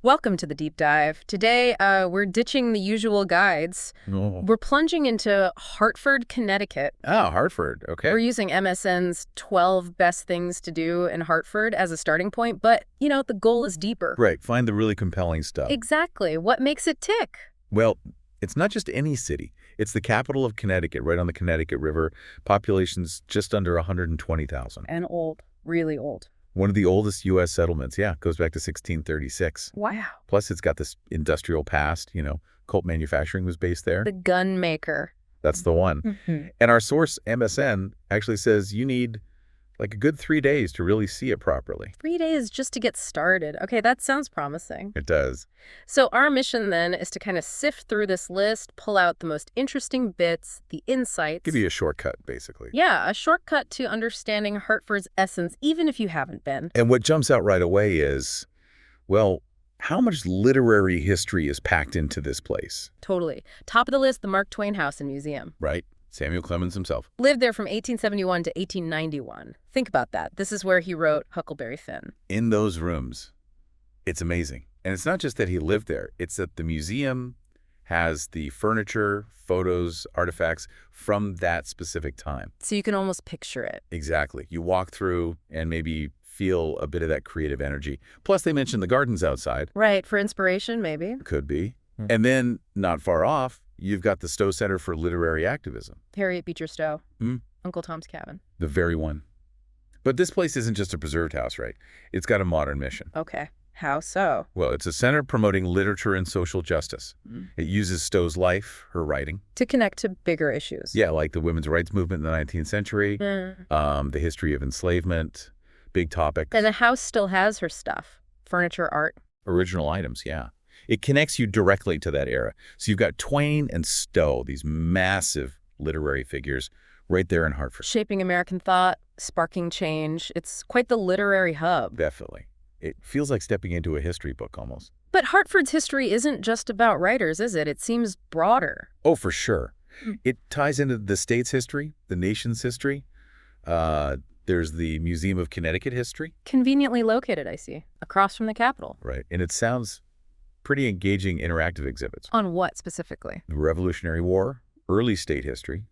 Welcome to the deep dive. Today, we're ditching the usual guides. Oh. We're plunging into Hartford, Connecticut. Oh, Hartford. Okay. We're using MSN's 12 best things to do in Hartford as a starting point, but, the goal is deeper. Right. Find the really compelling stuff. Exactly. What makes it tick? Well, it's not just any city. It's the capital of Connecticut, right on the Connecticut River. Population's just under 120,000. And old. Really old. One of the oldest U.S. settlements. Yeah, goes back to 1636. Wow. Plus, it's got this industrial past. Colt manufacturing was based there. The gun maker. That's the one. And our source, MSN, actually says you need like a good 3 days to really see it properly. 3 days just to get started. Okay, that sounds promising. It does. So our mission then is to kind of sift through this list, pull out the most interesting bits, the insights. Give you a shortcut, basically. Yeah, a shortcut to understanding Hartford's essence, even if you haven't been. And what jumps out right away is, well, how much literary history is packed into this place? Totally. Top of the list, the Mark Twain House and Museum. Right. Samuel Clemens himself. Lived there from 1871 to 1891. Think about that. This is where he wrote Huckleberry Finn. In those rooms, it's amazing. And it's not just that he lived there. It's that the museum has the furniture, photos, artifacts from that specific time. So you can almost picture it. Exactly. You walk through and maybe feel a bit of that creative energy. Plus, they mentioned the gardens outside. Right, for inspiration, maybe. Could be. And then, not far off, you've got the Stowe Center for Literary Activism. Harriet Beecher Stowe. Uncle Tom's Cabin. The very one. But this place isn't just a preserved house, right? It's got a modern mission. Okay. How so? Well, it's a center promoting literature and social justice. It uses Stowe's life, her writing. To connect to bigger issues. Yeah, like the women's rights movement in the 19th century, the history of enslavement, big topics. And the house still has her stuff. Furniture, art. Original items, yeah. It connects you directly to that era. So you've got Twain and Stowe, these massive literary figures, right there in Hartford. Shaping American thought, sparking change. It's quite the literary hub. Definitely. It feels like stepping into a history book almost. But Hartford's history isn't just about writers, is it? It seems broader. Oh, for sure. It ties into the state's history, the nation's history. There's the Museum of Connecticut history. Conveniently located, I see, across from the Capitol. Right. And it sounds pretty engaging interactive exhibits. On what specifically? The Revolutionary War, early state history,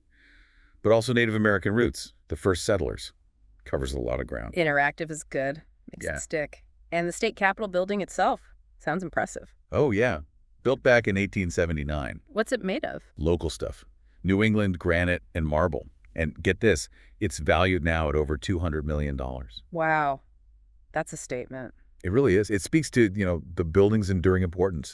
but also Native American roots, the first settlers. Covers a lot of ground. Interactive is good. Makes it stick. And the state capitol building itself. Sounds impressive. Oh, yeah. Built back in 1879. What's it made of? Local stuff. New England granite and marble. And get this, it's valued now at over $200 million. Wow. That's a statement. It really is. It speaks to, the building's enduring importance.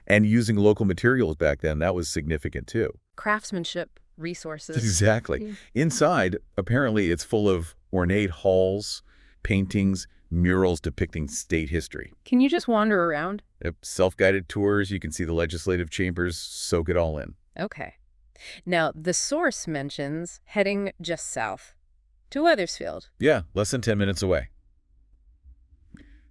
And using local materials back then, that was significant too. Craftsmanship, resources. Exactly. Inside, apparently, it's full of ornate halls, paintings, murals depicting state history. Can you just wander around? Yep. Self-guided tours. You can see the legislative chambers, soak it all in. Okay. Now, the source mentions heading just south to Wethersfield. Yeah, less than 10 minutes away.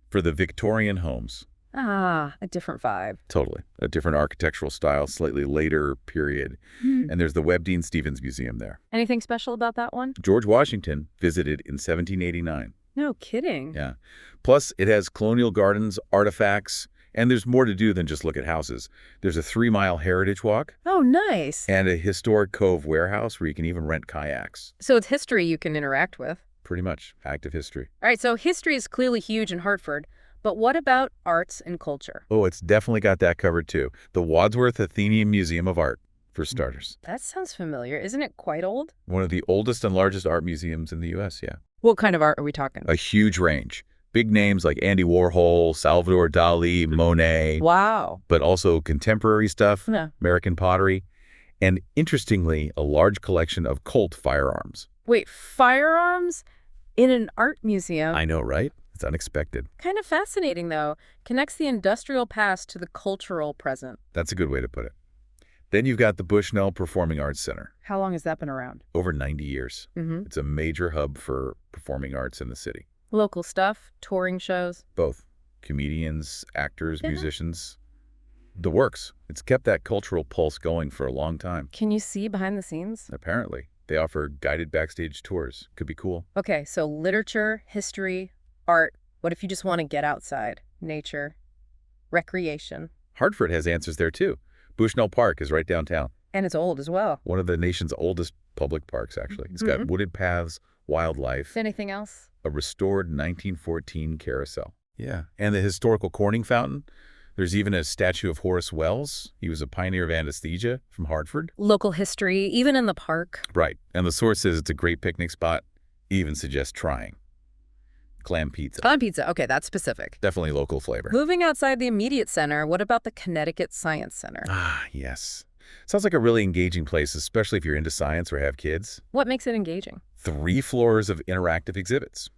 For the Victorian homes. Ah, a different vibe. Totally. A different architectural style, slightly later period. And there's the Webdean Stevens Museum there. Anything special about that one? George Washington visited in 1789. No kidding. Yeah. Plus, it has colonial gardens, artifacts, and there's more to do than just look at houses. There's a 3-mile heritage walk. Oh, nice. And a historic cove warehouse where you can even rent kayaks. So it's history you can interact with. Pretty much. Active history. All right, so history is clearly huge in Hartford, but what about arts and culture? Oh, it's definitely got that covered too. The Wadsworth Atheneum Museum of Art, for starters. That sounds familiar. Isn't it quite old? One of the oldest and largest art museums in the U.S., yeah. What kind of art are we talking? A huge range. Big names like Andy Warhol, Salvador Dali, Monet. Wow. But also contemporary stuff, Yeah. American pottery, and interestingly, a large collection of Colt firearms. Wait, firearms in an art museum? I know, right? It's unexpected. Kind of fascinating, though. Connects the industrial past to the cultural present. That's a good way to put it. Then you've got the Bushnell Performing Arts Center. How long has that been around? Over 90 years. Mm-hmm. It's a major hub for performing arts in the city. Local stuff, touring shows. Both. Comedians, actors, musicians. The works. It's kept that cultural pulse going for a long time. Can you see behind the scenes? Apparently. They offer guided backstage tours. Could be cool. Okay, so literature, history, art. What if you just want to get outside? Nature. Recreation. Hartford has answers there, too. Bushnell Park is right downtown. And it's old as well. One of the nation's oldest public parks, actually. It's got wooded paths, wildlife, Anything else? a restored 1914 carousel. Yeah. And the historical Corning Fountain. There's even a statue of Horace Wells. He was a pioneer of anesthesia from Hartford. Local history, even in the park. Right. And the source says it's a great picnic spot. Even suggests trying. Clam pizza. Clam pizza. Okay, that's specific. Definitely local flavor. Moving outside the immediate center, what about the Connecticut Science Center? Ah, yes. Sounds like a really engaging place, especially if you're into science or have kids. What makes it engaging? 3 floors of interactive exhibits.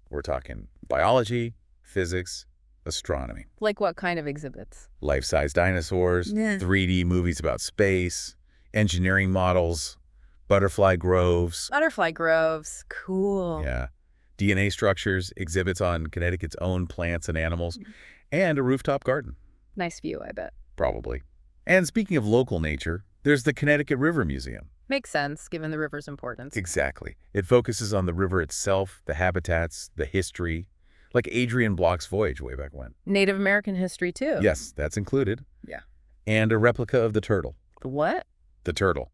We're talking biology, physics, astronomy. Like what kind of exhibits? Life-size dinosaurs, Yeah. 3D movies about space, engineering models, butterfly groves. Butterfly groves. Cool. Yeah. DNA structures, exhibits on Connecticut's own plants and animals, and a rooftop garden. Nice view, I bet. Probably. And speaking of local nature, there's the Connecticut River Museum. Makes sense, given the river's importance. Exactly. It focuses on the river itself, the habitats, the history, like Adrian Block's voyage way back when. Native American history, too. Yes, that's included. Yeah. And a replica of the turtle. The what? The turtle.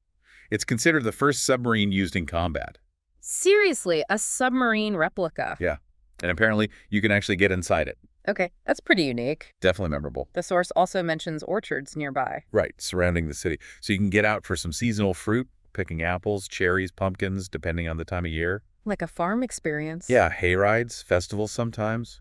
It's considered the first submarine used in combat. Seriously, a submarine replica. Yeah. And apparently, you can actually get inside it. Okay, that's pretty unique. Definitely memorable. The source also mentions orchards nearby. Right, surrounding the city. So you can get out for some seasonal fruit, picking apples, cherries, pumpkins, depending on the time of year. Like a farm experience. Yeah, hay rides, festivals sometimes.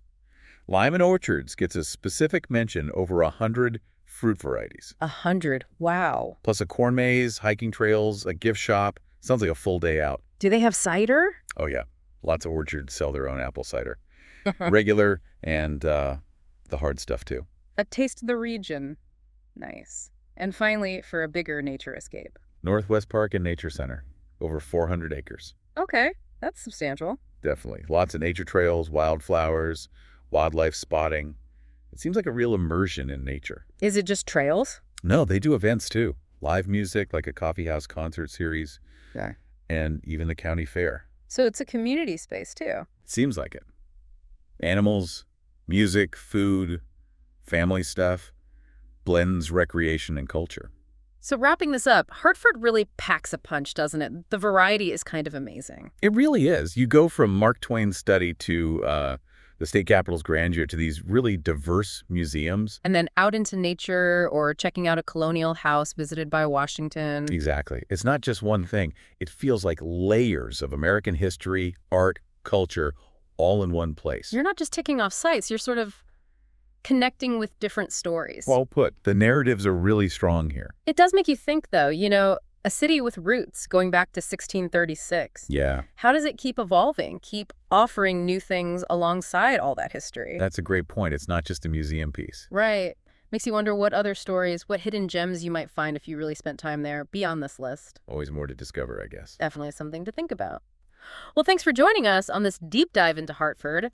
Lime and Orchards gets a specific mention over 100 fruit varieties. 100. Wow. Plus a corn maze, hiking trails, a gift shop. Sounds like a full day out. Do they have cider? Oh, yeah. Lots of orchards sell their own apple cider. Regular and the hard stuff, too. A taste of the region. Nice. And finally, for a bigger nature escape. Northwest Park and Nature Center. Over 400 acres. Okay, that's substantial. Definitely. Lots of nature trails, wildflowers, wildlife spotting. It seems like a real immersion in nature. Is it just trails? No, they do events, too. Live music, like a coffeehouse concert series. Yeah. And even the county fair. So it's a community space, too. Seems like it. Animals, music, food, family stuff, blends recreation and culture. So wrapping this up, Hartford really packs a punch, doesn't it? The variety is kind of amazing. It really is. You go from Mark Twain's study to the state capitol's grandeur to these really diverse museums. And then out into nature or checking out a colonial house visited by Washington. Exactly. It's not just one thing. It feels like layers of American history, art, culture, all in one place. You're not just ticking off sites, you're sort of connecting with different stories. Well put. The narratives are really strong here. It does make you think, though, a city with roots going back to 1636. Yeah. How does it keep evolving, keep offering new things alongside all that history? That's a great point. It's not just a museum piece. Right. Makes you wonder what other stories, what hidden gems you might find if you really spent time there beyond this list. Always more to discover, I guess. Definitely something to think about. Well, thanks for joining us on this deep dive into Hartford.